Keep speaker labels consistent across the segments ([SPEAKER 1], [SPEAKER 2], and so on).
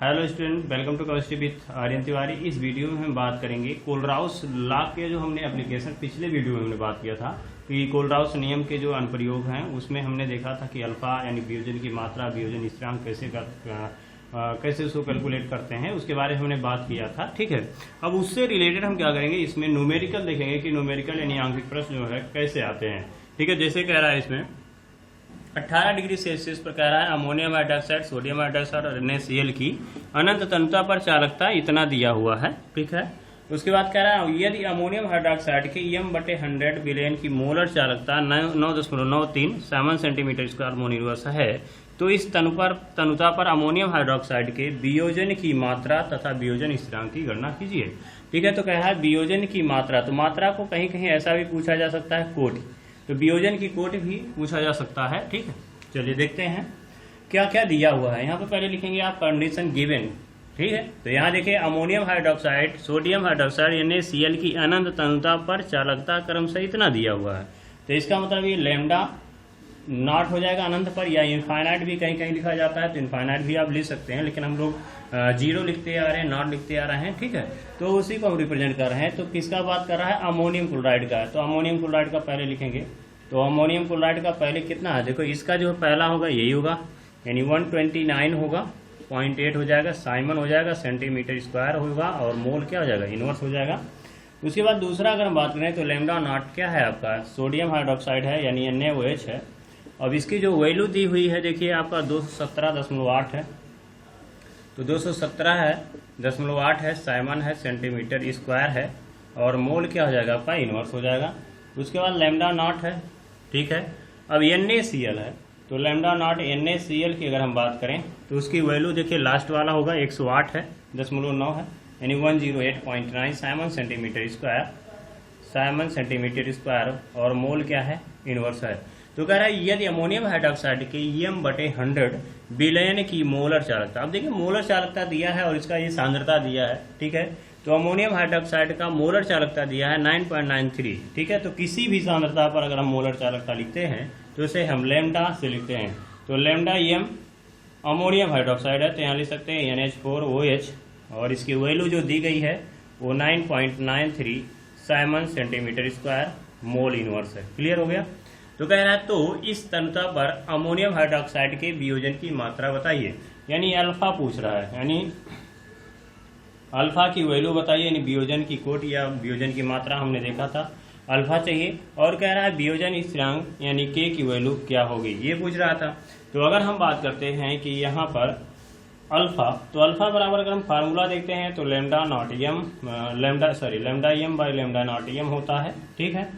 [SPEAKER 1] Hello student, welcome to chemistry with Aryan Tiwari. इस video में हम बात करेंगे कोलराउस लॉ के जो हमने एप्लीकेशन पिछले वीडियो में हमने बात किया था कि कोलराउस नियम के जो अनुप्रयोग हैं उसमें हमने देखा था कि अल्फा यानी वियोजन की मात्रा, वियोजन स्थिरांक कैसे उसको कैलकुलेट करते हैं उसके बारे में हमने बात किया था। ठीक है, अब उससे रिलेटेड हम क्या करेंगे, इसमें न्यूमेरिकल देखेंगे कि न्यूमेरिकल यानी आंकिक प्रश्न जो है कैसे आते हैं। ठीक है, जैसे कह रहा है इसमें 18 डिग्री सेल्सियस पर कह रहा है अमोनियम हाइड्रोक्साइड, सोडियम हाइड्रोक्साइड और NaCl की अनंत तन्यता पर चालकता इतना दिया हुआ है। ठीक है, उसके बाद कह रहा है यदि अमोनियम हाइड्रोक्साइड के m/100 बिलियन की मोलर चालकता 9.93 सेंटीमीटर स्क्वायर मोल इनवर्स है तो इस तनुता पर अमोनियम हाइड्रोक्साइड के वियोजन की मात्रा तथा वियोजन स्थिरांक की गणना कीजिए। ठीक है, तो कह रहा है वियोजन की मात्रा, तो मात्रा को कहीं कहीं ऐसा भी पूछा जा सकता है कोटि, तो वियोजन की कोटि भी पूछा जा सकता है। ठीक है, चलिए देखते हैं क्या क्या दिया हुआ है। यहाँ पर पहले लिखेंगे आप कंडीशन गिवन। ठीक है, तो यहाँ देखिए ammonium hydroxide, sodium hydroxide NaCl की अनंत तन्यता पर चालकता क्रमशः इतना दिया हुआ है, तो इसका मतलब ये लैम्डा नॉट हो जाएगा अनंत पर, या इनफाइनाइट भी कहीं कहीं लिखा जाता है, तो इनफाइनाइट भी आप लिख सकते हैं, लेकिन हम लोग जीरो लिखते आ रहे हैं, नॉट लिखते आ रहे हैं। ठीक है, तो उसी को हम रिप्रेजेंट कर रहे हैं। तो किसका बात कर रहा है, अमोनियम क्लोराइड का। तो अमोनियम क्लोराइड का पहले लिखेंगे, तो अमोनियम क्लोराइड का पहले कितना है, देखो इसका जो पहला होगा यही होगा, यानी 129 होगा, 0.8 हो जाएगा, साइमन हो जाएगा, सेंटीमीटर स्क्वायर होगा, और मोल क्या हो जाएगा, इनवर्स हो जाएगा। उसके बाद दूसरा अगर हम बात करें तो लैम्डा नॉट क्या है आपका, सोडियम हाइड्रोक्साइड है यानी NaOH है। अब इसकी जो वैल्यू दी हुई है देखिए आपका 217.8 है, तो 217.8 है, साइमन है, सेंटीमीटर स्क्वायर है, और मोल क्या हो जाएगा आपका, इनवर्स हो जाएगा। उसके बाद लैम्डा नॉट है। ठीक है, अब NaCl है, तो लैम्डा नॉट NaCl की अगर हम बात करें तो उसकी वैल्यू देखिए लास्ट वाला होगा 108 है, 0.9 है, यानी 108.9 साइमन सेंटीमीटर स्क्वायर, और मोल क्या है, इनवर्स है। तो कह रहा है यदि अमोनियम हाइड्रोक्साइड के m/100 बिलियन की मोलर चालकता, अब देखिए मोलर चालकता दिया है और इसका ये सांद्रता दिया है। ठीक है, तो अमोनियम हाइड्रोक्साइड का मोलर चालकता दिया है 9.93। ठीक है, तो किसी भी सांद्रता पर अगर हम मोलर चालकता लिखते हैं तो इसे हम लैम्डा से लिखते हैं, तो लैम्डा m अमोनियम हाइड्रोक्साइड है, तो यहाँ लिख सकते हैं NH4OH, और इसकी वैल्यू जो दी गई है वो 9.93 Simon centimetre square mole inverse है। क्लियर हो गया। तो कह रहा है तो इस तन्यता पर अमोनियम हाइड्रोक्साइड के वियोजन की मात्रा बताइए, यानी अल्फा पूछ रहा है, यानी अल्फा की वैल्यू बताइए, यानी वियोजन की कोटि या वियोजन की मात्रा हमने देखा था, अल्फा चाहिए, और कह रहा है वियोजन स्थिरांक यानी K की वैल्यू क्या होगी, ये पूछ रहा था। तो अगर हम बात करते हैं कि यहाँ पर अल्फा, तो अल्फा बराबर अगर हम फार्मूला देखते हैं तो lambda naught m lambda m by lambda not m होता है। ठीक है,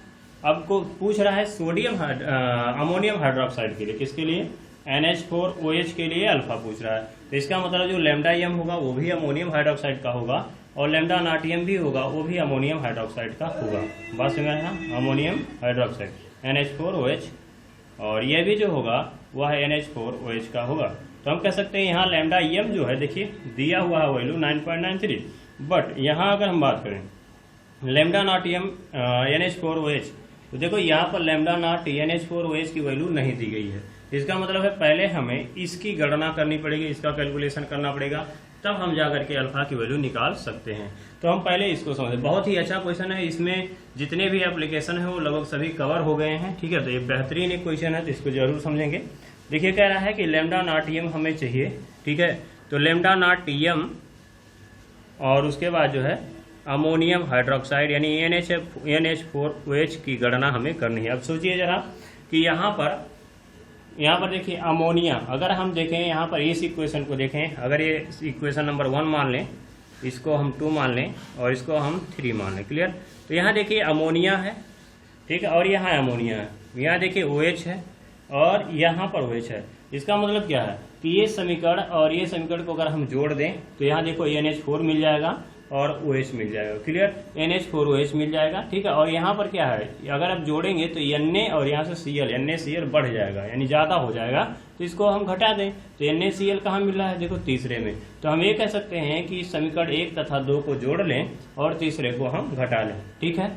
[SPEAKER 1] अब को पूछ रहा है सोडियम अमोनियम हाइड्रोक्साइड के लिए, किसके लिए, NH4OH के लिए अल्फा पूछ रहा है, तो इसका मतलब जो लैम्डा m होगा वो भी अमोनियम हाइड्रोक्साइड का होगा, और लैम्डा नॉट m भी होगा वो भी अमोनियम हाइड्रोक्साइड का होगा। बात समझ में है, अमोनियम हाइड्रोक्साइड NH4OH, और यह भी जो होगा वह NH4OH का होगा। तो हम कह सकते हैं यहाँ लैम्डा m जो है देखिए दिया हुआ है वैल्यू 9.93, बट यहाँ अगर हम बात करें लैम्डा नॉट m NH4OH, तो देखो यहाँ पर लैम्डा नॉट NH4OH की वैल्यू नहीं दी गई है, इसका मतलब है पहले हमें इसकी गणना करनी पड़ेगी, इसका कैलकुलेशन करना पड़ेगा, तब हम जाकर के अल्फा की वैल्यू निकाल सकते हैं। तो हम पहले इसको समझें, बहुत ही अच्छा क्वेश्चन है, इसमें जितने भी एप्लीकेशन है वो लगभग सभी कवर हो गए हैं। ठीक है, तो ये बेहतरीन एक क्वेश्चन है, तो इसको जरूर समझेंगे। देखिए कह रहा है कि लैम्डा नॉट m हमें चाहिए। ठीक है, तो लैम्डा नॉट m और उसके बाद जो है अमोनियम हाइड्रोक्साइड यानी NH4OH की गणना हमें करनी है। अब सोचिए जरा कि यहाँ पर देखिए अमोनिया, अगर हम देखें यहाँ पर इस इक्वेशन को देखें, अगर ये इक्वेशन नंबर 1 मान लें, इसको हम 2 मान लें, और इसको हम 3 मान लें। क्लियर, तो यहाँ देखिए अमोनिया है, ठीक है, और यहाँ अमोनिया है, यहाँ देखिए OH है, और यहाँ पर OH है। इसका मतलब क्या है कि ये समीकरण और ये समीकरण को अगर हम जोड़ दें तो यहाँ देखो NH4 मिल जाएगा और OH मिल जाएगा। क्लियर, NH4OH मिल जाएगा। ठीक है, और यहाँ पर क्या है, अगर आप जोड़ेंगे तो Na और यहाँ से NaCl बढ़ जाएगा, यानी ज़्यादा हो जाएगा, तो इसको हम घटा दें, तो NaCl कहाँ मिल रहा है, देखो तीसरे में। तो हम ये कह सकते हैं कि समीकरण 1 तथा 2 को जोड़ लें और तीसरे को हम घटा लें। ठीक है,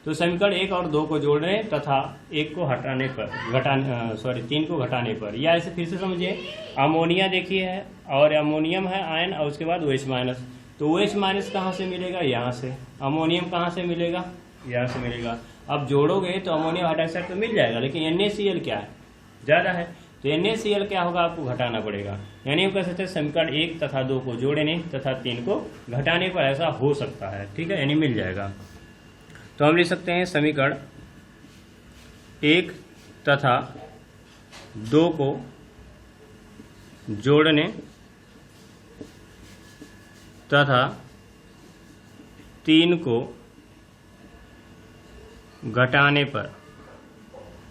[SPEAKER 1] तो समीकरण 1 और 2 को जोड़ने तथा 1 को हटाने पर 3 को घटाने पर, या ऐसे फिर से समझिए, अमोनिया देखिए है और अमोनियम है आयन और उसके बाद OH माइनस। तो OH माइनस कहाँ से मिलेगा? यहाँ से। अमोनियम कहाँ से मिलेगा? यहाँ से मिलेगा। अब जोड़ोगे तो अमोनियम हाइड्रोक्साइड तो मिल जाएगा, लेकिन NaCl क्या है? ज़्यादा है, तो NaCl क्या होगा? आपको घटाना पड़ेगा। यानी हम कह सकते हैं समीकरण 1 तथा 2 को जोड़ने तथा 3 को घटाने पर ऐसा हो सकता है, ठीक है, यानी मिल जाएगा। तो हम लिख सकते हैं समीकरण 1 तथा 2 को जोड़ने तथा 3 को घटाने पर,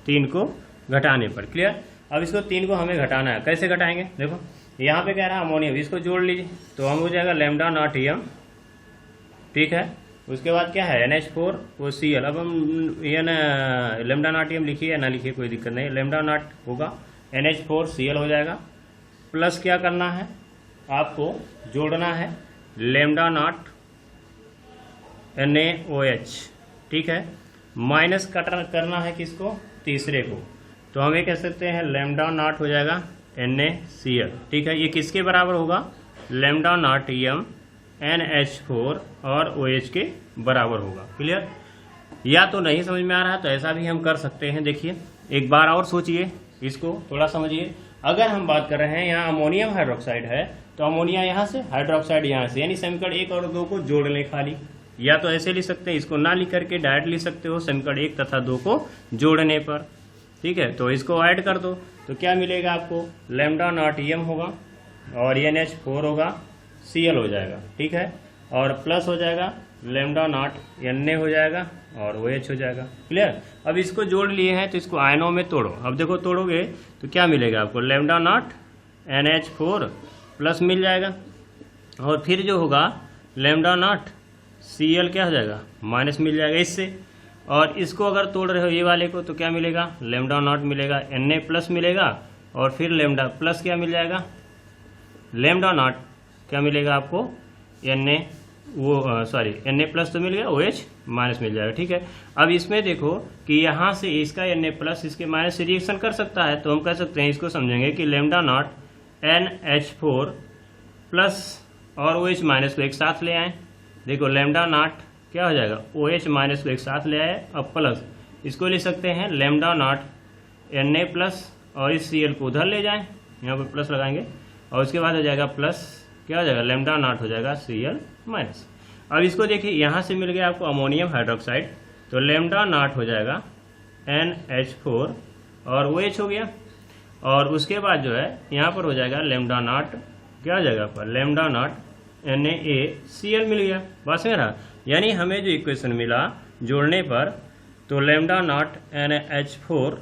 [SPEAKER 1] 3 को घटाने पर। क्लियर? अब इसको 3 को हमें घटाना है। कैसे घटाएंगे? देखो यहाँ पे कह रहा है अमोनियम, इसको जोड़ लीजिए तो हम हो जाएगा लैम्डा नॉट एम, ठीक है। उसके बाद क्या है? NH4 वो Cl। अब हम ये ना लैम्डा नॉट एम लिखिए या ना लिखिए कोई दिक्कत नहीं, लैम्डा नॉट होगा NH4 Cl हो जाएगा, प्लस क्या करना है आपको? जोड़ना है लैम्डा नॉट NaOH, ठीक है। माइनस करना है किसको? तीसरे को। तो हम ये कह सकते हैं लैम्डा नॉट हो जाएगा NaCl, ठीक है। ये किसके बराबर होगा? लैम्डा नॉट एम NH4 और OH के बराबर होगा। क्लियर? या तो नहीं समझ में आ रहा है तो ऐसा भी हम कर सकते हैं। देखिए एक बार और सोचिए, इसको थोड़ा समझिए। अगर हम बात कर रहे हैं यहाँ अमोनियम हाइड्रोक्साइड है, तो अमोनिया यहाँ से, हाइड्रोक्साइड यहाँ से, यानी समीकरण 1 और 2 को जोड़ लें खाली। या तो ऐसे लिख सकते हैं, इसको ना लिख करके डायरेक्ट लिख सकते हो समीकरण 1 तथा 2 को जोड़ने पर, ठीक है। तो इसको ऐड कर दो तो क्या मिलेगा आपको? लैम्डा नॉट एम होगा और NH4 होगा, Cl हो जाएगा, ठीक है, और प्लस हो जाएगा लैम्डा नॉट Na हो जाएगा और OH हो जाएगा। क्लियर? अब इसको जोड़ लिए हैं तो इसको आयनों में तोड़ो। अब देखो तोड़ोगे तो क्या मिलेगा आपको? लैम्डा नॉट NH4 प्लस मिल जाएगा और फिर जो होगा लैम्डा नॉट Cl क्या हो जाएगा? माइनस मिल जाएगा इससे। और इसको अगर तोड़ रहे हो ये वाले को तो क्या मिलेगा? लैम्डा नॉट मिलेगा, Na प्लस मिलेगा और फिर लैम्डा प्लस क्या मिल जाएगा? लैम्डा नॉट क्या मिलेगा आपको? Na प्लस तो मिल गया, OH माइनस मिल जाएगा, ठीक है। अब इसमें देखो कि यहाँ से इसका Na प्लस इसके माइनस से रिएक्शन कर सकता है, तो हम कह सकते हैं, इसको समझेंगे कि लैम्डा नॉट NH4 प्लस और OH माइनस को एक साथ ले आए। देखो लैम्डा नॉट क्या हो जाएगा? OH माइनस को एक साथ ले आए, अब प्लस इसको लिख सकते हैं लैम्डा नॉट Na प्लस और इस Cl को उधर ले जाएं, यहाँ पर प्लस लगाएंगे और उसके बाद हो जाएगा प्लस क्या हो जाएगा? लैम्डा नॉट हो जाएगा Cl माइनस। अब इसको देखिए यहाँ से मिल गया आपको अमोनियम हाइड्रोक्साइड, तो लैम्डा नॉट हो जाएगा NH4 और OH हो गया, और उसके बाद जो है यहाँ पर हो जाएगा लैम्डा नॉट क्या हो जाएगा आपका? लैम्डा नॉट NaCl मिल गया। बस मेरा यानी हमें जो इक्वेशन मिला जोड़ने पर, तो lambda naught NH4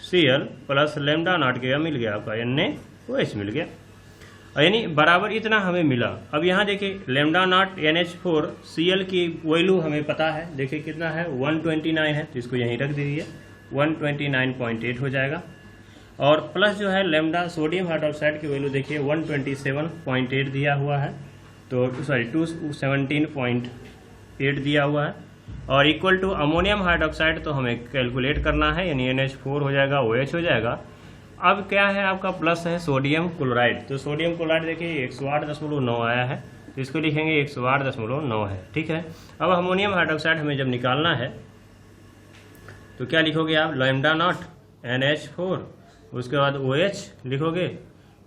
[SPEAKER 1] Cl plus lambda naught क्या मिल गया आपका? NaOH मिल गया, यानी बराबर इतना हमें मिला। अब यहाँ देखिए लैम्डा नॉट NH4 Cl की वैल्यू हमें पता है, देखिए कितना है? 129 है, तो इसको यहीं रख दीजिए, 129.8 हो जाएगा। और प्लस जो है लैम्डा सोडियम हाइड्रोक्साइड की वैल्यू देखिए 127.8 दिया हुआ है, तो 217.8 दिया हुआ है, और इक्वल टू अमोनियम हाइड्रोक्साइड तो हमें कैलकुलेट करना है, यानी NH4 हो जाएगा, OH हो जाएगा। अब क्या है आपका? प्लस है सोडियम क्लोराइड, तो सोडियम क्लोराइड देखिए 108.9 आया है, तो इसको लिखेंगे 108.9 है, ठीक है। अब अमोनियम हाइड्रोक्साइड हमें जब निकालना है तो क्या लिखोगे आप? लैम्डा नॉट NH4, उसके बाद OH लिखोगे,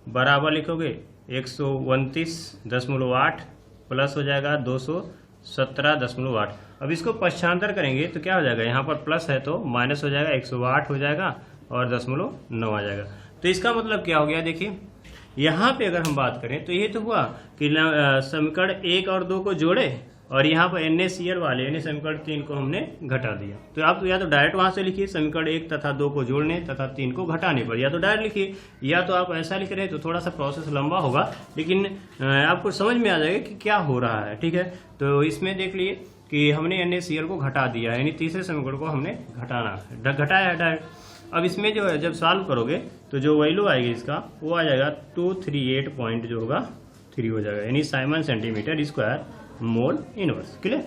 [SPEAKER 1] बराबर लिखोगे 129.8 प्लस हो जाएगा 217.8। अब इसको पश्चांतर करेंगे तो क्या हो जाएगा? यहाँ पर प्लस है तो माइनस हो जाएगा, 108 हो जाएगा और 0.9 आ जाएगा। तो इसका मतलब क्या हो गया? देखिए यहाँ पे अगर हम बात करें तो ये तो हुआ कि समीकरण 1 और 2 को जोड़े और यहाँ पर NaCl वाले यानी समीकरण 3 को हमने घटा दिया। तो आप तो या तो डायरेक्ट वहाँ से लिखिए समीकरण 1 तथा 2 को जोड़ने तथा 3 को घटाने पर, या तो डायरेक्ट लिखिए, या तो आप ऐसा लिख रहे हैं तो थोड़ा सा प्रोसेस लंबा होगा, लेकिन आपको समझ में आ जाएगा कि क्या हो रहा है, ठीक है। तो इसमें देख लिए कि हमने NaCl को घटा दिया, यानी तीसरे समीकरण को हमने घटाया है डायरेक्ट। अब इसमें जो है जब सॉल्व करोगे तो जो वैल्यू आएगी इसका वो आ जाएगा 238 पॉइंट जो होगा 3 हो जाएगा, यानी Simon centimetre square mole inverse. Clear?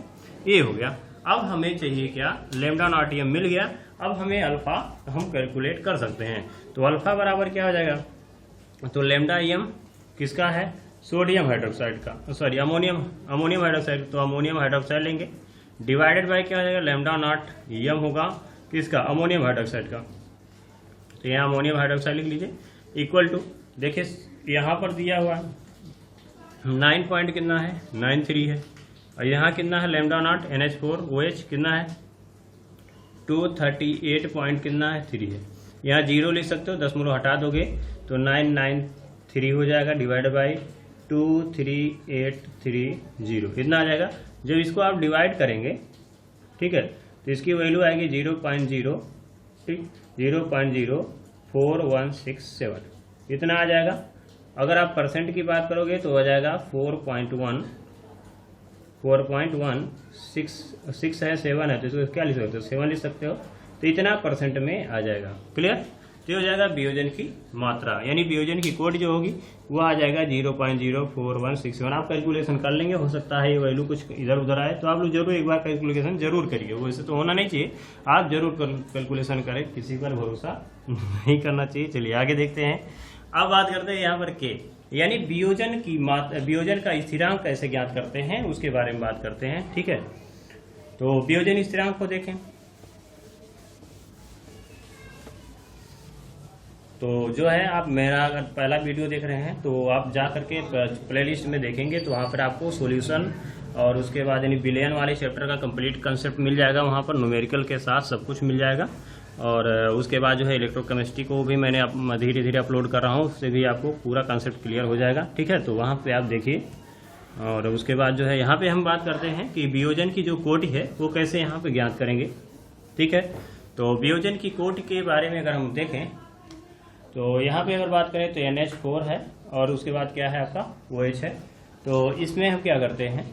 [SPEAKER 1] ये हो गया। अब हमें चाहिए क्या, लैम्डा नॉट एम मिल गया। अब हमें अल्फा हम कैलकुलेट कर सकते हैं। तो अल्फा बराबर क्या हो जाएगा, तो लैम्डा एम किसका है, सोडियम हाइड्रोक्साइड का, सॉरी अमोनियम हाइड्रोक्साइड, तो अमोनियम हाइड्रोक्साइड लेंगे, डिवाइडेड बाय क्या हो जाएगा, लैम्डा नॉट एम होगा किसका, अमोनियम हाइड्रोक्साइड का। तो यहाँ अमोनियम हाइड्रोक्साइड लिख लीजिए, इक्वल टू, देखिए यहाँ पर दिया हुआ है 9 पॉइंट कितना है, 93 है, और यहाँ कितना है लैम्डा नॉट NH4OH कितना है 238 पॉइंट कितना है 3 है। यहाँ 0 लिख सकते हो, 10 हटा दोगे तो 993 हो जाएगा, डिवाइड बाई 23830 कितना आ जाएगा। जब इसको आप डिवाइड करेंगे, ठीक है, तो इसकी वैल्यू आएगी 0.0, ठीक, 0.04167 इतना आ जाएगा। अगर आप परसेंट की बात करोगे तो हो जाएगा 4.16 है, 7 है, तो इसको क्या लिख सकते हो, 7 लिख सकते हो, तो इतना परसेंट में आ जाएगा। क्लियर, तो हो जाएगा वियोजन की मात्रा, यानी वियोजन की कोड जो होगी वो आ जाएगा 0.04167। आप कैलकुलेशन कर लेंगे, हो सकता है ये वैल्यू कुछ इधर उधर आए, तो आप लोग जरूर एक बार कैलकुलेशन जरूर करिए, वैसे तो होना नहीं चाहिए, आप जरूर कैलकुलेशन करें, किसी पर भरोसा नहीं करना चाहिए। चलिए आगे देखते हैं। अब बात करते हैं यहाँ पर के, यानी वियोजन की मात्रा, वियोजन का स्थिरांक कैसे ज्ञात करते हैं उसके बारे में बात करते हैं। ठीक है, तो वियोजन स्थिरांक को देखें, तो जो है आप मेरा अगर पहला वीडियो देख रहे हैं तो आप जा करके प्लेलिस्ट में देखेंगे, तो वहाँ पर आपको सॉल्यूशन और उसके बाद यानी विलयन वाले चैप्टर का कंप्लीट कंसेप्ट मिल जाएगा, वहाँ पर न्यूमेरिकल के साथ सब कुछ मिल जाएगा। और उसके बाद जो है इलेक्ट्रोकेमिस्ट्री को भी मैंने धीरे धीरे अपलोड कर रहा हूँ, उससे भी आपको पूरा कंसेप्ट क्लियर हो जाएगा। ठीक है, तो वहाँ पे आप देखिए। और उसके बाद जो है यहाँ पे हम बात करते हैं कि वियोजन की जो कोटि है वो कैसे यहाँ पे ज्ञात करेंगे। ठीक है, तो वियोजन की कोटि के बारे में अगर हम देखें तो यहाँ पे अगर बात करें तो NH4 है और उसके बाद क्या है आपका OH है। तो इसमें हम क्या करते हैं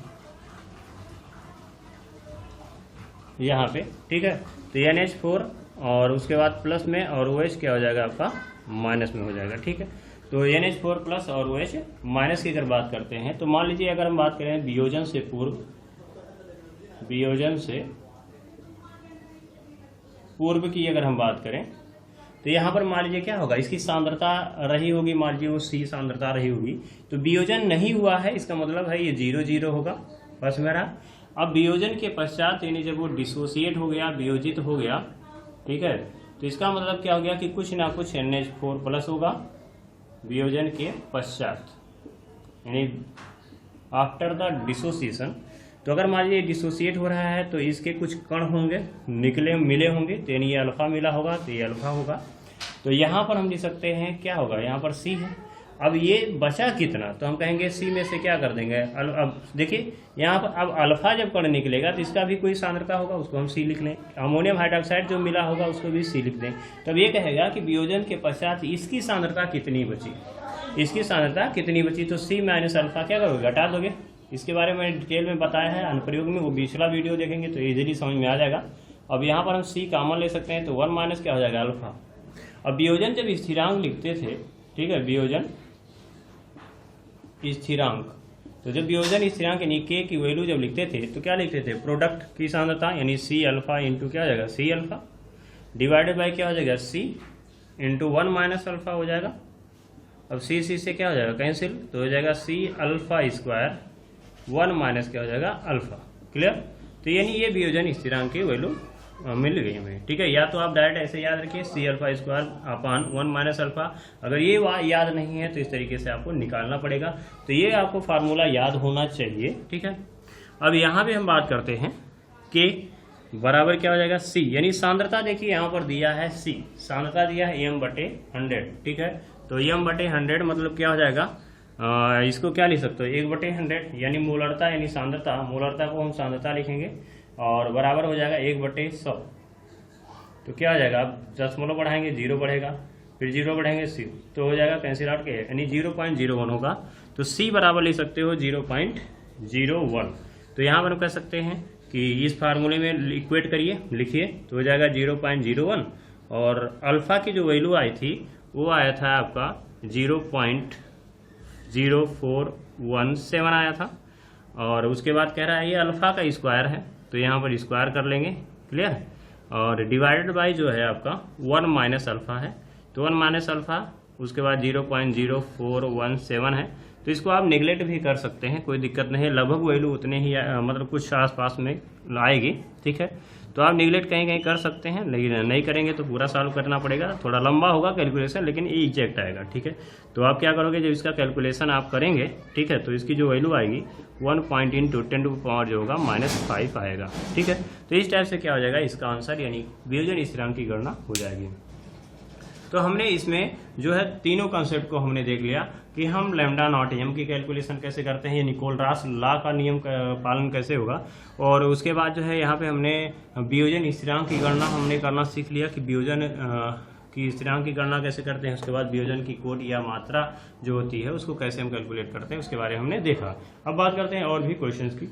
[SPEAKER 1] यहाँ पे, ठीक है, तो NH4 और उसके बाद प्लस में और OH क्या हो जाएगा आपका माइनस में हो जाएगा। ठीक है, तो NH4 प्लस और OH माइनस की अगर बात करते हैं तो मान लीजिए अगर हम बात करें वियोजन से पूर्व की अगर हम बात करें तो यहाँ पर मान लीजिए क्या होगा, इसकी सांद्रता रही होगी, मान लीजिए वो C सांद्रता रही होगी, तो वियोजन नहीं हुआ है, इसका मतलब है ये 0 होगा बस मेरा। अब वियोजन के पश्चात यानी जब वो डिसोसिएट हो गया, वियोजित हो गया, ठीक है, तो इसका मतलब क्या हो गया कि कुछ ना कुछ NH4 प्लस होगा वियोजन के पश्चात, यानी आफ्टर द डिसोसिएशन। तो अगर मान लीजिए डिसोसिएट हो रहा है तो इसके कुछ कण होंगे मिले होंगे, तो यानी ये अल्फा मिला होगा, तो ये अल्फा होगा। तो यहाँ पर हम लिख सकते हैं क्या होगा, यहाँ पर C है। अब ये बचा कितना, तो हम कहेंगे C में से क्या कर देंगे, अब देखिए यहाँ पर अब अल्फा जब कण निकलेगा तो इसका भी कोई सांद्रता होगा, उसको हम C लिख लें। अमोनियम हाइड्रोक्साइड जो मिला होगा उसको भी C लिख दें। तब ये कहेगा कि वियोजन के पश्चात इसकी सांद्रता कितनी बची, इसकी सांद्रता कितनी बची, तो C माइनस अल्फा क्या करोगे, घटा दोगे। इसके बारे में डिटेल में बताया है अनुप्रयोग में, वो पिछला वीडियो देखेंगे तो इजीली समझ में आ जाएगा। अब यहाँ पर हम C कॉमन ले सकते हैं, तो 1 माइनस क्या हो जाएगा अल्फा। अब वियोजन जब स्थिरांक लिखते थे, ठीक है, वियोजन स्थिरांक, तो जब वियोजन स्थिरांक यानी K की वैल्यू जब लिखते थे तो क्या लिखते थे, प्रोडक्ट की सांद्रता यानी C अल्फा इंटू क्या हो जाएगा C अल्फा, डिवाइडेड बाई क्या हो जाएगा C इंटू 1 माइनस अल्फा हो जाएगा। अब C से क्या हो जाएगा कैंसिल, तो हो जाएगा C अल्फा स्क्वायर 1 माइनस क्या हो जाएगा अल्फा। क्लियर, तो यानी ये वियोजन स्थिरांक की वैल्यू मिल गई हमें। ठीक है, या तो आप डायरेक्ट ऐसे याद रखिए C alpha square upon 1 minus alpha, अगर ये याद नहीं है तो इस तरीके से आपको निकालना पड़ेगा। तो ये आपको फार्मूला याद होना चाहिए। ठीक है, अब यहाँ पे हम बात करते हैं K बराबर क्या हो जाएगा C, यानी सांद्रता देखिए यहाँ पर दिया है C, सांद्रता दिया है m/100। ठीक है, तो m/100 मतलब क्या हो जाएगा, इसको क्या लिख सकते हो 1/100, यानी मोलरता यानी सांद्रता, मोलरता को हम सांद्रता लिखेंगे और बराबर हो जाएगा 1/100। तो क्या हो जाएगा, आप 10 बढ़ाएंगे 0 बढ़ेगा, फिर 0 बढ़ाएंगे C, तो हो जाएगा कैंसिल आउट के यानी 0.01 होगा। तो C बराबर लिख सकते हो 0.01। तो यहाँ पर हम कह सकते हैं कि इस फार्मूले में इक्वेट करिए, लिखिए, तो हो जाएगा 0.01 और अल्फा की जो वैल्यू आई थी वो आया था आपका 0.0417 आया था। और उसके बाद कह रहा है ये अल्फा का स्क्वायर है, तो तो यहाँ पर स्क्वायर कर लेंगे, क्लियर। और डिवाइडेड बाई जो है आपका 1 माइनस अल्फा है, तो 1 माइनस अल्फा, उसके बाद 0.0417 है। तो इसको आप निगलेक्ट भी कर सकते हैं, कोई दिक्कत नहीं है, लगभग वैल्यू उतने ही मतलब कुछ आसपास में आएगी, ठीक है। तो आप निगलेक्ट कहीं कहीं कर सकते हैं, लेकिन नहीं करेंगे तो पूरा सॉल्व करना पड़ेगा, थोड़ा लंबा होगा कैलकुलेशन, लेकिन ये एग्जैक्ट आएगा, ठीक है। तो आप क्या करोगे, जब इसका कैलकुलेशन आप करेंगे, ठीक है, तो इसकी जो वैल्यू आएगी 1 पॉइंट इंटू 10 टू पावर जो होगा -5 आएगा, ठीक है। तो इस टाइप से क्या हो जाएगा, इसका आंसर यानी वियोजन स्थिरांक की गणना हो जाएगी। तो हमने इसमें जो है तीनों कॉन्सेप्ट को हमने देख लिया कि हम लैम्डा नॉट एम की कैलकुलेशन कैसे करते हैं, यानी कोलरास लॉ का नियम का पालन कैसे होगा। और उसके बाद जो है यहाँ पे हमने वियोजन स्थिरांक की गणना हमने करना सीख लिया कि वियोजन की स्थिरांक की गणना कैसे करते हैं। उसके बाद वियोजन की कोट या मात्रा जो होती है उसको कैसे हम कैलकुलेट करते हैं, उसके बारे में हमने देखा। अब बात करते हैं और भी क्वेश्चन की।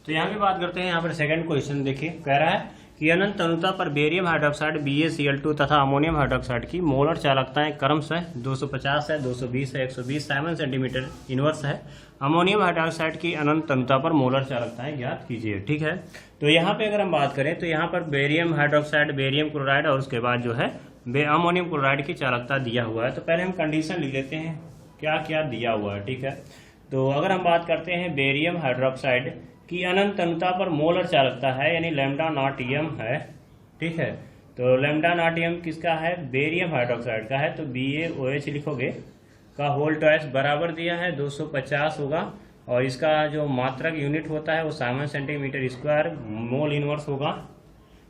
[SPEAKER 1] तो यहाँ पे बात करते हैं, यहाँ पर सेकंड क्वेश्चन देखिए, कह रहा है कि अनंत अनुता पर बेरियम हाइड्रोक्साइड BaCl2 तथा अमोनियम हाइड्रोक्साइड की मोलर चालकताएं क्रमशः 250 है, 220 है, 120 साइमन सेंटीमीटर इनवर्स है। अमोनियम हाइड्रोक्साइड की अनंत अनुता पर मोलर चालकताएं ज्ञात कीजिए, ठीक है। तो यहाँ पे अगर हम बात करें तो यहाँ पर बेरियम हाइड्रोक्साइड, बेरियम क्लोराइड और उसके बाद जो है अमोनियम क्लोराइड की चालकता दिया हुआ है। तो पहले हम कंडीशन लिख लेते हैं क्या क्या दिया हुआ है, ठीक है। तो अगर हम बात करते हैं बेरियम हाइड्रोक्साइड की अनंत अनुता पर मोलर चालकता है, यानी लैम्डा नॉट एम है, ठीक है। तो लैम्डा नॉट एम किसका है, बेरियम हाइड्रोक्साइड का है, तो BaOH लिखोगे का होल ट्वाइस बराबर दिया है 250 होगा, और इसका जो मात्रक यूनिट होता है वो Simon centimetre square mole inverse होगा,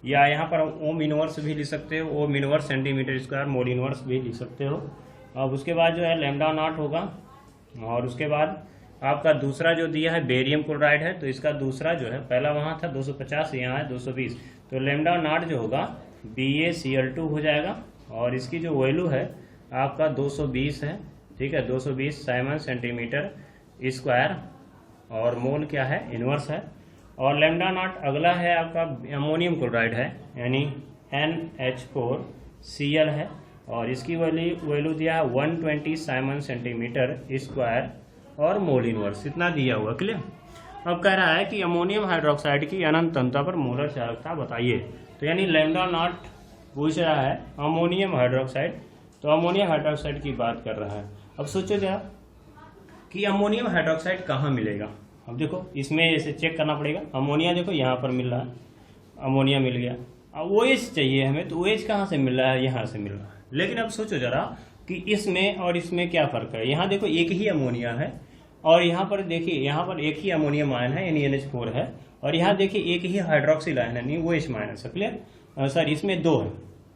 [SPEAKER 1] या यहाँ पर ओम इनवर्स भी लिख सकते हो, ohm inverse centimetre square mole inverse भी लिख सकते हो। अब उसके बाद जो है लैम्डा नॉट होगा, और उसके बाद आपका दूसरा जो दिया है बेरियम क्लोराइड है, तो इसका दूसरा जो है, पहला वहाँ था 250, यहाँ है 220, तो लैम्डा नॉट जो होगा BaCl2 हो जाएगा, और इसकी जो वैल्यू है आपका 220 है, ठीक है, 220 साइमन सेंटीमीटर स्क्वायर, और मोल क्या है, इनवर्स है। और लैम्डा नॉट अगला है आपका अमोनियम क्लोराइड है, यानी NH4Cl है, और इसकी वैल्यू दिया है 120 साइमन सेंटीमीटर स्क्वायर और मोल इनवर्स, इतना दिया हुआ, क्लियर। अब कह रहा है कि अमोनियम हाइड्रोक्साइड की अनंत अनुता पर मोलर चालकता बताइए। तो यानी लैम्डा नॉट पूछ रहा है अमोनियम हाइड्रोक्साइड, तो अमोनियम हाइड्रोक्साइड की बात कर रहा है। अब सोचो जरा कि अमोनियम हाइड्रोक्साइड कहाँ मिलेगा। अब देखो इसमें ऐसे चेक करना पड़ेगा, अमोनिया देखो यहाँ पर मिल रहा है, अमोनिया मिल गया। अब OH चाहिए हमें, तो OH कहाँ से मिल रहा है, यहाँ से मिल रहा है। लेकिन अब सोचो जरा कि इसमें और इसमें क्या फर्क है। यहाँ देखो एक ही अमोनिया है, और यहाँ पर देखिए यहाँ पर एक ही अमोनियम आयन है, यानी NH4 है, और यहाँ देखिए एक ही हाइड्रोक्सिल आयन है, यानी OH माइनस है, क्लियर। सर इसमें 2 है,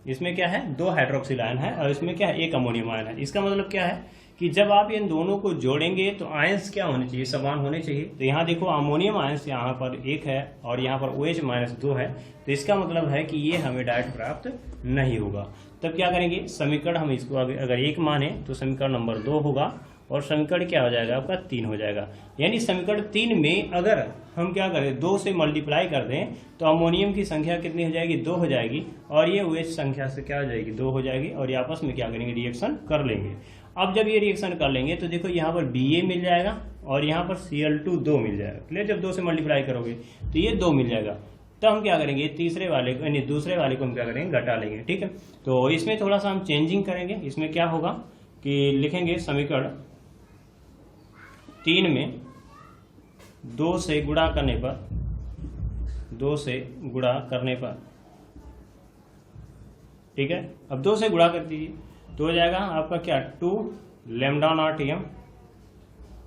[SPEAKER 1] इसमें क्या है, 2 हाइड्रोक्सिल आयन है, और इसमें क्या है, 1 अमोनियम आयन है। इसका मतलब क्या है कि जब आप इन दोनों को जोड़ेंगे तो आयंस क्या होने चाहिए, समान होने चाहिए। तो यहाँ देखो अमोनियम आयंस यहाँ पर 1 है, और यहाँ पर OH माइनस 2 है, तो इसका मतलब है कि ये हमें डायरेक्ट प्राप्त नहीं होगा। तब क्या करेंगे, समीकरण हम इसको अगर 1 माने तो समीकरण नंबर 2 होगा, और समीकरण क्या हो जाएगा आपका 3 हो जाएगा। यानी समीकरण 3 में अगर हम क्या करें, 2 से मल्टीप्लाई कर दें तो अमोनियम की संख्या कितनी हो जाएगी, 2 हो जाएगी, और ये OH संख्या से क्या हो जाएगी, 2 हो जाएगी, और ये आपस में क्या करेंगे, रिएक्शन कर लेंगे। अब जब ये रिएक्शन कर लेंगे तो देखो यहाँ पर Ba मिल जाएगा, और यहाँ पर Cl2 2 मिल जाएगा, क्लियर। जब 2 से मल्टीप्लाई करोगे तो ये 2 मिल जाएगा, तब हम क्या करेंगे, तीसरे वाले को यानी दूसरे वाले को हम क्या करेंगे, घटा लेंगे, ठीक है। तो इसमें थोड़ा सा हम चेंजिंग करेंगे। इसमें क्या होगा कि लिखेंगे समीकरण 3 में 2 से गुणा करने पर, 2 से गुणा करने पर, ठीक है। अब 2 से गुणा कर दीजिए तो हो जाएगा आपका क्या, 2 लैम्डा नॉट एम,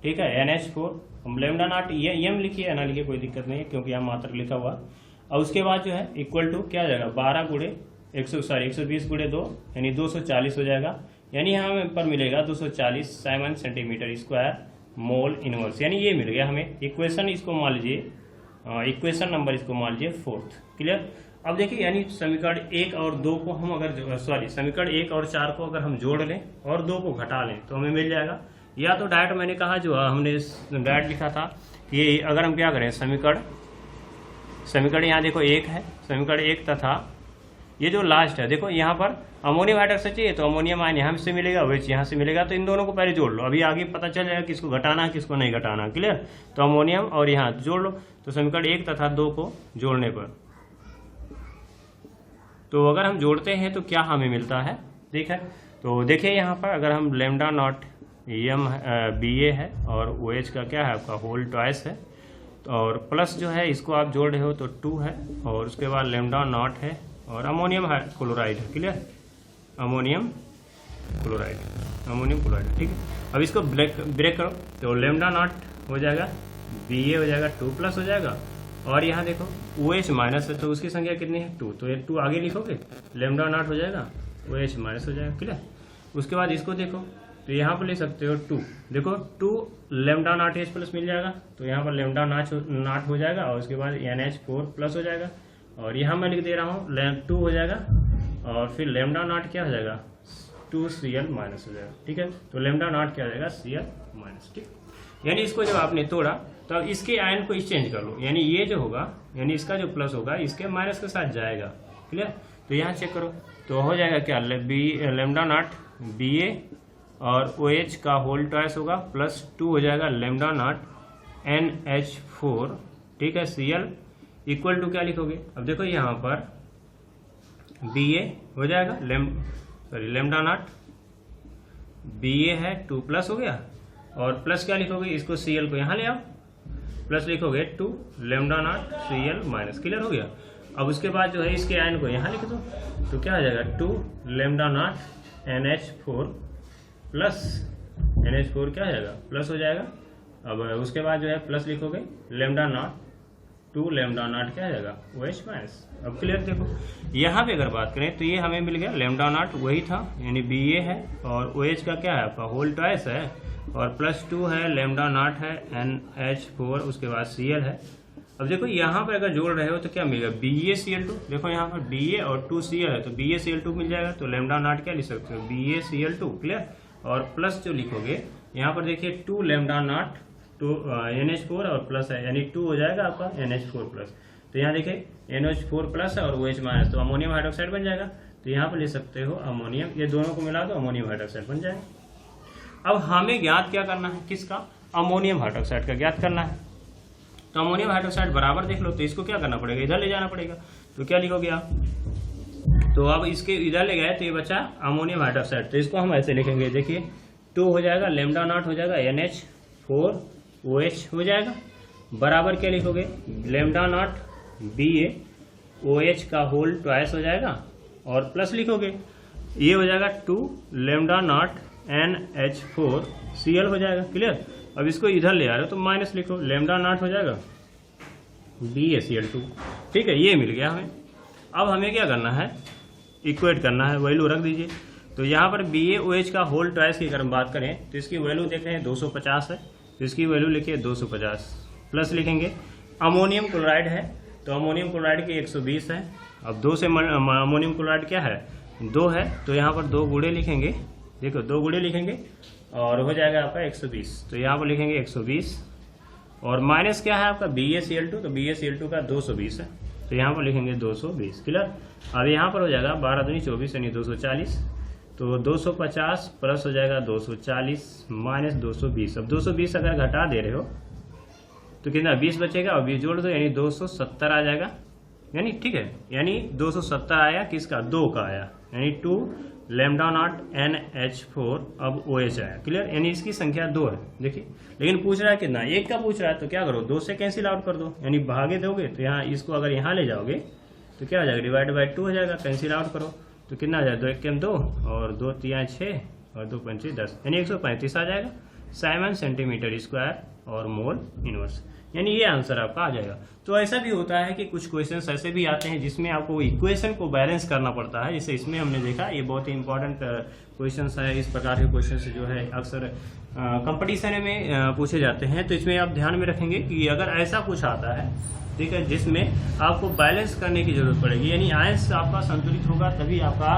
[SPEAKER 1] ठीक है, NH4। हम लैम्डा नॉट एम लिखिए या ना लिखिए कोई दिक्कत नहीं है, क्योंकि यहाँ मात्रक लिखा हुआ। और उसके बाद जो है इक्वल टू क्या हो जाएगा, 12 गुणे 120 गुणे 2 यानी 240 हो जाएगा, यानी हमें पर मिलेगा 240 Simon centimetre square mole inverse, यानी ये मिल गया हमें। इक्वेशन इसको मान लीजिए, इक्वेशन नंबर इसको मान लीजिए 4th, क्लियर। अब देखिए यानी समीकरण 1 और 2 को हम अगर समीकरण 1 और 4 को अगर हम जोड़ लें और 2 को घटा लें तो हमें मिल जाएगा। या तो डायरेक्ट मैंने कहा जो हमने डायरेक्ट लिखा था कि अगर हम क्या करें, समीकरण यहाँ देखो 1 है, समीकरण 1 तथा ये जो लास्ट है देखो यहाँ पर अमोनियम हाइड्रोक्साइड चाहिए तो अमोनियम आयन यहाँ से मिलेगा, OH यहाँ से मिलेगा, तो इन दोनों को पहले जोड़ लो। अभी आगे पता चल जाएगा किसको घटाना है किसको नहीं घटाना। क्लियर? तो अमोनियम और यहाँ जोड़ लो। तो समीकरण 1 तथा 2 को जोड़ने पर तो अगर हम जोड़ते हैं तो क्या हमें मिलता है, ठीक है। तो देखिए यहाँ पर अगर हम लेमडा नॉट एम BA है और OH का क्या है आपका होल ट्वाइस है, और प्लस जो है इसको आप जोड़ रहे हो तो 2 है, और उसके बाद लेमडा नॉट है और अमोनियम क्लोराइड है। क्लियर? अमोनियम क्लोराइड, ठीक है। अब इसको ब्रेक करो तो लेमडा नॉट हो जाएगा BA हो जाएगा 2 प्लस हो जाएगा, और यहाँ देखो OH माइनस है तो उसकी संख्या कितनी है 2, तो ये 2 आगे लिखोगे लेमडा नॉट हो जाएगा OH माइनस हो जाएगा। क्लियर? उसके बाद इसको देखो तो यहाँ पर ले सकते हो 2, देखो 2 लेमडा नॉट H प्लस मिल जाएगा, तो यहाँ पर लेमडा नॉट हो जाएगा और उसके बाद NH4 प्लस हो जाएगा, और यहाँ मैं लिख दे रहा हूँ 2 हो जाएगा और फिर लेमडा नॉट क्या हो जाएगा 2Cl माइनस हो जाएगा। ठीक है? तो लेमडा नॉट क्या हो जाएगा Cl माइनस। ठीक, यानी इसको जब आपने तोड़ा तो अब इसके आयन को एक्सचेंज कर लो, यानी ये जो होगा यानी इसका जो प्लस होगा इसके माइनस के साथ जाएगा। क्लियर? तो यहाँ चेक करो तो हो जाएगा क्या लेमडा नॉट BA और OH का होल ट्वाइस होगा प्लस 2 हो जाएगा लेमडा नॉट NH4, ठीक है, Cl इक्वल टू क्या लिखोगे, अब देखो यहाँ पर BA हो जाएगा लेमडा नॉट BA है 2 प्लस हो गया, और प्लस क्या लिखोगे इसको Cl को यहाँ ले आओ, प्लस लिखोगे 2 lambda naught Cl minus. Clear हो गया? अब उसके बाद जो है इसके आयन को यहाँ लिख दो तो क्या हो जाएगा 2 lambda naught NH4 plus NH4 क्या हो जाएगा प्लस हो जाएगा। अब उसके बाद जो है प्लस लिखोगे लेमडा नॉट 2 लेमडा नॉट क्या हो जाएगा OH माइनस। अब क्लियर देखो यहाँ पे अगर बात करें तो ये हमें मिल गया लेमडा नॉट वही था यानी BA है और OH का क्या है आपका होल ट्वाइस है और प्लस 2 है लेमडा नॉट है NH4 उसके बाद Cl है। अब देखो यहाँ पर अगर जोड़ रहे हो तो क्या मिलेगा BaCl2, देखो यहाँ पर BA और 2Cl है तो BaCl2 मिल जाएगा, तो लेमडा नॉट क्या लिख सकते हो BaCl2। क्लियर? और प्लस जो लिखोगे यहाँ पर देखिए 2 लेमडा नॉट 2 NH4 और प्लस है यानी 2 हो जाएगा आपका NH4 प्लस, तो यहाँ देखिए NH4 प्लस और OH माइनस तो अमोनियम हाइड्रोक्साइड बन जाएगा, तो यहाँ पर ले सकते हो अमोनियम, ये दोनों को मिला दो अमोनियम हाइड्रोक्साइड बन जाएगा। अब हमें ज्ञात क्या करना है, किसका, अमोनियम हाइड्रोक्साइड का ज्ञात करना है। तो अमोनियम हाइड्रोक्साइड बराबर देख लो तो इसको क्या करना पड़ेगा, इधर ले जाना पड़ेगा, तो क्या लिखोगे आप, तो अब इसके इधर ले गए तो ये बचा अमोनियम हाइड्रोक्साइड, तो इसको हम ऐसे लिखेंगे देखिए 2 हो जाएगा लेमडा नॉट हो जाएगा NH4 OH हो जाएगा, बराबर क्या लिखोगे लेमडा नॉट BA OH का होल ट्वाइस हो जाएगा और प्लस लिखोगे ये हो जाएगा 2 लेमडा नॉट NH4 Cl हो जाएगा। क्लियर? अब इसको इधर ले आ रहे हो तो माइनस लिखो लेमडा नॉट हो जाएगा BaCl2। ठीक है, ये मिल गया हमें। अब हमें क्या करना है, इक्वेट करना है, वैल्यू रख दीजिए। तो यहाँ पर BaOH का होल ट्वाइस की अगर हम बात करें तो इसकी वैल्यू देख रहे हैं 250 है, तो इसकी वैल्यू लिखिए 250 प्लस लिखेंगे अमोनियम क्लोराइड है तो अमोनियम क्लोराइड की 120 है। अब 2 से अमोनियम क्लोराइड क्या है 2 है तो यहाँ पर 2 गुणे लिखेंगे, देखो 2 गुणे लिखेंगे और हो जाएगा आपका 120, तो यहाँ पर लिखेंगे 120 और माइनस क्या है आपका BaCl2, तो BaCl2 का 220 है तो यहाँ पर लिखेंगे 220। क्लियर? अब यहाँ पर हो जाएगा 12 दूनी 24 यानी 240, तो 250 प्लस हो जाएगा 240 माइनस 220। अब 220 अगर घटा दे रहे हो तो कितना 20 बचेगा और 20 जोड़ दो यानी 270 आ जाएगा, यानी ठीक है, यानी 270 आया किसका 2 का आया यानी 2 लेमडा नॉट NH4 अब OH आया। क्लियर? यानी इसकी संख्या 2 है देखिए, लेकिन पूछ रहा है कितना 1 का पूछ रहा है, तो क्या करो 2 से कैंसिल आउट कर दो यानी भागे दोगे तो यहाँ इसको अगर यहाँ ले जाओगे तो क्या हो जाएगा डिवाइड बाई 2 हो जाएगा, कैंसिल आउट करो तो कितना आ जाएगा 2 1 2 और 2 3 6 और 2 5 10 यानी 135 आ जाएगा साइमन सेंटीमीटर स्क्वायर और मोल इनवर्स, यानी ये आंसर आपका आ जाएगा। तो ऐसा भी होता है कि कुछ क्वेश्चंस ऐसे भी आते हैं जिसमें आपको इक्वेशन को बैलेंस करना पड़ता है, जैसे इसमें हमने देखा ये बहुत ही इंपॉर्टेंट क्वेश्चंस है। इस प्रकार के क्वेश्चंस जो है अक्सर कंपटीशन में पूछे जाते हैं, तो इसमें आप ध्यान में रखेंगे कि अगर ऐसा कुछ आता है ठीक है जिसमें आपको बैलेंस करने की जरूरत पड़ेगी, यानी आयंस आपका संतुलित होगा तभी आपका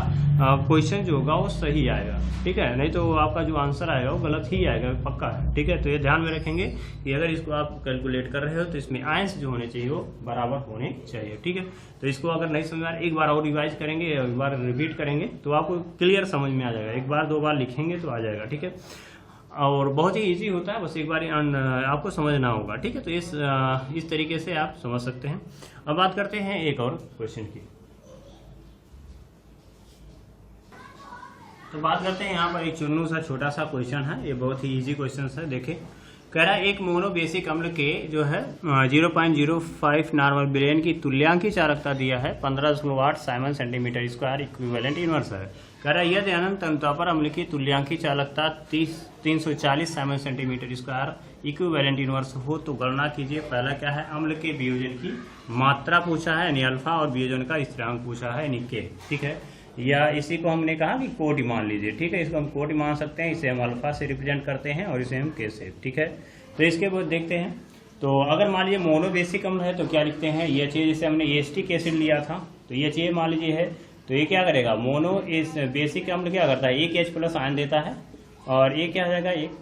[SPEAKER 1] क्वेश्चन जो होगा वो सही आएगा। ठीक है, नहीं तो आपका जो आंसर आएगा वो गलत ही आएगा, पक्का है। ठीक है, तो ये ध्यान में रखेंगे कि अगर इसको आप कैलकुलेट कर रहे हो तो इसमें आयंस जो होने चाहिए वो बराबर होने चाहिए। ठीक है, तो इसको अगर नहीं समझ में आ रहा एक बार और रिवाइज करेंगे, एक बार रिपीट करेंगे तो आपको क्लियर समझ में आ जाएगा। एक बार दो बार लिखेंगे तो आ जाएगा। ठीक है, और बहुत ही इजी होता है, बस एक बार आपको समझना होगा। ठीक है, तो इस तरीके से आप समझ सकते हैं। अब बात करते हैं एक और क्वेश्चन की। तो बात करते हैं यहाँ पर एक चुन्नू सा छोटा सा क्वेश्चन है, ये बहुत ही इजी क्वेश्चन है। देखिए कह रहा है एक मोनो बेसिक अम्ल के जो है 0.05 नॉर्मल बिलियन की तुल्यांकी चालकता दिया है 15.8 Simon centimetre square equivalent inverse है। कह रहा है यदि अनंत अंतः पर अम्ल की तुल्यांकी चालकता 340 Simon centimetre square equivalent inverse हो तो गणना कीजिए। पहला क्या है, अम्ल के वियोजन की मात्रा पूछा है यानी अल्फा, और वियोजन का स्थिरांक पूछा है यानी के। ठीक है, या इसी को हमने कहा कि कोटि मान लीजिए। ठीक है, इसको हम कोटि मान सकते हैं, इसे हम अल्फा से रिप्रेजेंट करते हैं और इसे हम के से। ठीक है, तो इसके बाद देखते हैं। तो अगर मान लीजिए मोनो बेसिक अम्ल है तो क्या लिखते हैं, ये चीज जैसे हमने एसिटिक एसिड लिया था तो ये चीज मान लीजिए है, तो ये क्या करेगा, मोनो इस बेसिक अम्ल क्या करता है, एक H+ आयन देता है और ये क्या हो जाएगा एक।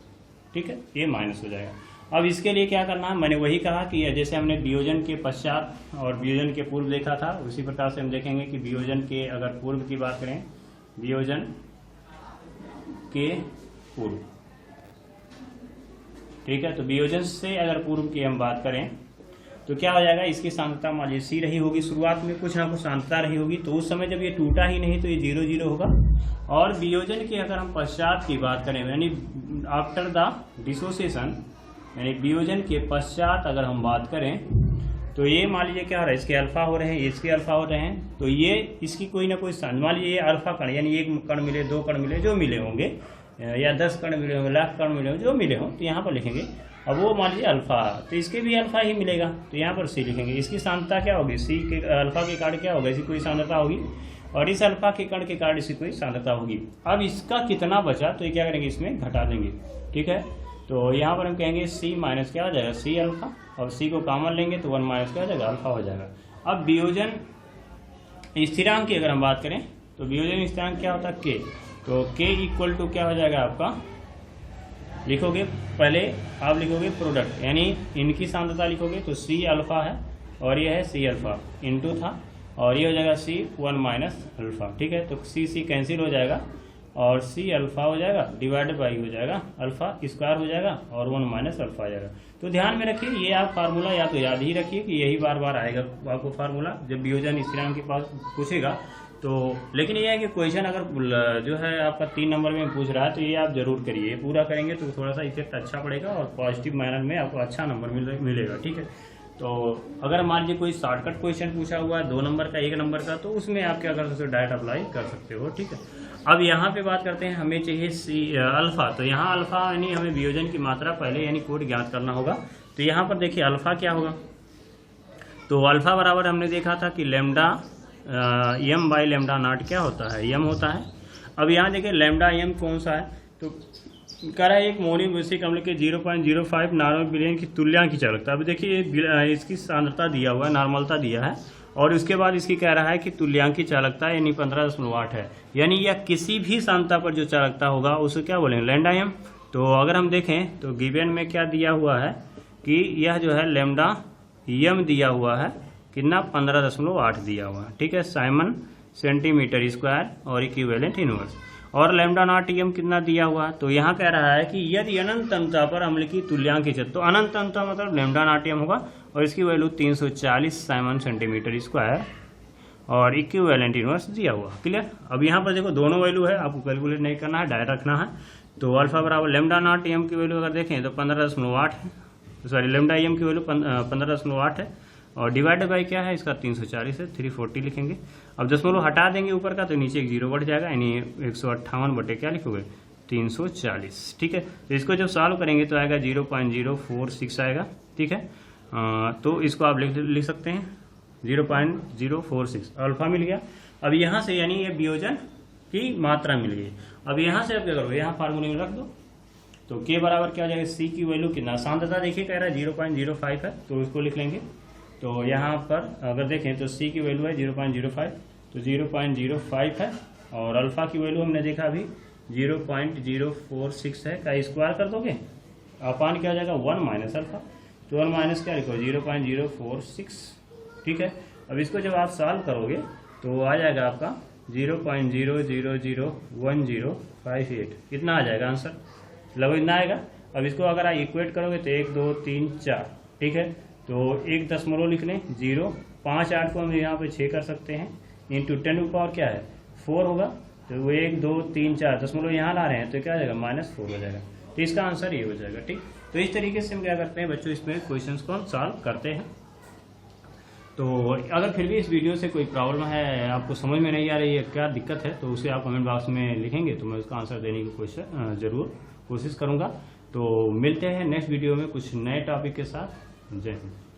[SPEAKER 1] ठीक है, ये माइनस हो जाएगा। अब इसके लिए क्या करना है, मैंने वही कहा कि जैसे हमने वियोजन के पश्चात और वियोजन के पूर्व देखा था, उसी प्रकार से हम देखेंगे कि वियोजन के अगर पूर्व की बात करें, वियोजन के पूर्व। ठीक है, तो वियोजन से अगर पूर्व की हम बात करें तो क्या हो जाएगा, इसकी सांद्रता मान लीजिए सी रही होगी, शुरुआत में कुछ ना कुछ सांद्रता रही होगी, तो उस समय जब ये टूटा ही नहीं तो ये 0 0 होगा। और वियोजन की अगर हम पश्चात की बात करें यानी आफ्टर द डिसोसिएशन, यानी वियोजन के पश्चात अगर हम बात करें तो ये मान लीजिए क्या हो रहा है, इसके अल्फा हो रहे हैं, इसके अल्फा हो रहे हैं, तो ये इसकी कोई ना कोई मान लीजिए ये अल्फा कण यानी एक कण मिले, दो कण मिले, जो मिले होंगे, या 10 कण मिले होंगे, लाख कण मिले होंगे, जो मिले हों, तो यहाँ पर लिखेंगे। अब वो मान लीजिए अल्फा, तो इसके भी अल्फा ही मिलेगा, तो यहाँ पर सी लिखेंगे। इसकी सांद्रता क्या होगी, सी के अल्फा के कारण क्या होगा, इसकी कोई सांद्रता होगी, और इस अल्फा के कण के कारण इसकी कोई सांद्रता होगी। अब इसका कितना बचा तो ये क्या करेंगे, इसमें घटा देंगे। ठीक है, तो यहाँ पर हम कहेंगे सी माइनस क्या हो जाएगा, सी अल्फा, और सी को कॉमन लेंगे तो 1 माइनस क्या हो जाएगा, अल्फा हो जाएगा। अब वियोजन स्थिरांक की अगर हम बात करें तो वियोजन स्थिरांक क्या होता है, के, तो के इक्वल टू क्या हो जाएगा आपका, लिखोगे पहले आप लिखोगे प्रोडक्ट यानी इनकी सांद्रता लिखोगे तो सी अल्फा है और ये है सी अल्फा इंटू था, और ये हो जाएगा सी 1 माइनस अल्फा। ठीक है, तो सी कैंसिल हो जाएगा और सी अल्फा हो जाएगा डिवाइडेड बाई हो जाएगा अल्फा स्क्वायर हो जाएगा और 1 माइनस अल्फा आ जाएगा। तो ध्यान में रखिए ये आप फार्मूला या तो याद ही रखिए कि यही बार बार आएगा आपको फार्मूला जब वियोजन स्थिरांक के पास पूछेगा। तो लेकिन ये है कि क्वेश्चन अगर जो है आपका 3 नंबर में पूछ रहा है तो ये आप जरूर करिए, ये पूरा करेंगे तो थोड़ा सा इफेक्ट अच्छा पड़ेगा और पॉजिटिव मैनर में आपको अच्छा नंबर मिलेगा। ठीक है, तो अगर मान लीजिए कोई शॉर्टकट क्वेश्चन पूछा हुआ है 2 नंबर का 1 नंबर का, तो उसमें आप क्या कर सकते हो, डायरेक्ट अप्लाई कर सकते हो। ठीक है, अब यहाँ पे बात करते हैं, हमें चाहिए सी अल्फा, तो यहाँ अल्फा यानी हमें वियोजन की मात्रा पहले यानी कोड ज्ञात करना होगा। तो यहाँ पर देखिए अल्फा क्या होगा, तो अल्फा बराबर हमने देखा था कि lambda M by lambda naught क्या होता है, एम होता है। अब यहाँ देखिए लैम्डा एम कौन सा है, तो कह रहा है एक मोनो बेसिक अम्ल के 0.05 नॉर्मल बिलियन की तुल्यांकी चालकता। अब देखिए इसकी सांद्रता दिया हुआ है, नॉर्मलता दिया है, और उसके बाद इसकी कह रहा है कि तुल्यांकी चालकता यानी 15.8 है, यानी यह किसी भी सांद्रता पर जो चालकता होगा उसे क्या बोलेंगे, लैम्डा एम। तो अगर हम देखें तो गिवन में क्या दिया हुआ है कि यह जो है लैम्डा एम दिया हुआ है कितना, 15.8 दिया हुआ है। ठीक है, साइमन सेंटीमीटर स्क्वायर और इक्विवेलेंट इनवर्स, और लैम्डा नॉट एम कितना दिया हुआ है, तो यहाँ कह रहा है कि यदि अनंत अंतः पर अम्ल की तुल्यांकी चालकता, तो अनंत अंतः मतलब लैम्डा नॉट एम होगा और इसकी वैल्यू 340 साइमन सेंटीमीटर स्क्वायर और इक्विवेलेंट इनवर्स दिया हुआ। क्लियर, अब यहाँ पर देखो दोनों वैल्यू है, आपको कैलकुलेट नहीं करना है, डायरेक्ट रखना है। तो अल्फा बराबर लैम्डा नॉट एम की वैल्यू अगर देखें तो 15.8 है, सॉरी लैम्डा एम की वैल्यू 15.8 है, और डिवाइडेड बाई क्या है इसका 340 है, 340 लिखेंगे। अब दशमलव हटा देंगे ऊपर का तो नीचे एक 0 बढ़ जाएगा, यानी 158 बटे क्या लिखोगे, 340। ठीक है, तो इसको जब सॉल्व करेंगे तो आएगा 0.046 आएगा। ठीक है, तो इसको आप लिख सकते हैं 0.046, अल्फा मिल गया। अब यहाँ से यानी ये वियोजन की मात्रा मिल गई। अब यहाँ से आप क्या करो, यहाँ फार्मूले में रख दो, तो के बराबर क्या हो जाएगा, सी की वैल्यू कितना, सांद्रता देखिए कह रहा है 0.05 है, तो इसको लिख लेंगे। तो यहाँ पर अगर देखें तो सी की वैल्यू है 0.05, तो 0.05 है, और अल्फा की वैल्यू हमने देखा अभी 0.046 है, का स्क्वायर कर दोगे अपान क्या हो जाएगा 1 माइनस अल्फा, 12 माइनस क्या लिखो 0.046, ठीक है। अब इसको जब आप सॉल्व करोगे तो आ जाएगा आपका 0.001058, कितना आ जाएगा आंसर, लगभग इतना आएगा। अब इसको अगर आप इक्वेट करोगे तो 1 2 3 4, ठीक है। तो 1 दशमलव लिख लें, 0 5 8 को हम यहाँ पे 6 कर सकते हैं, इंटू 10 की पावर क्या है 4 होगा, तो 1 2 3 4 दशमलव यहाँ ला रहे हैं तो क्या आ जाएगा -4 हो जाएगा। तो इसका आंसर ये हो जाएगा, ठीक। तो इस तरीके से हम क्या करते हैं बच्चों, इसमें क्वेश्चन को हम सॉल्व करते हैं। तो अगर फिर भी इस वीडियो से कोई प्रॉब्लम है, आपको समझ में नहीं आ रही है, क्या दिक्कत है, तो उसे आप कमेंट बॉक्स में लिखेंगे तो मैं उसका आंसर देने की जरूर कोशिश करूँगा। तो मिलते हैं नेक्स्ट वीडियो में कुछ नए टॉपिक के साथ। जय हिंद।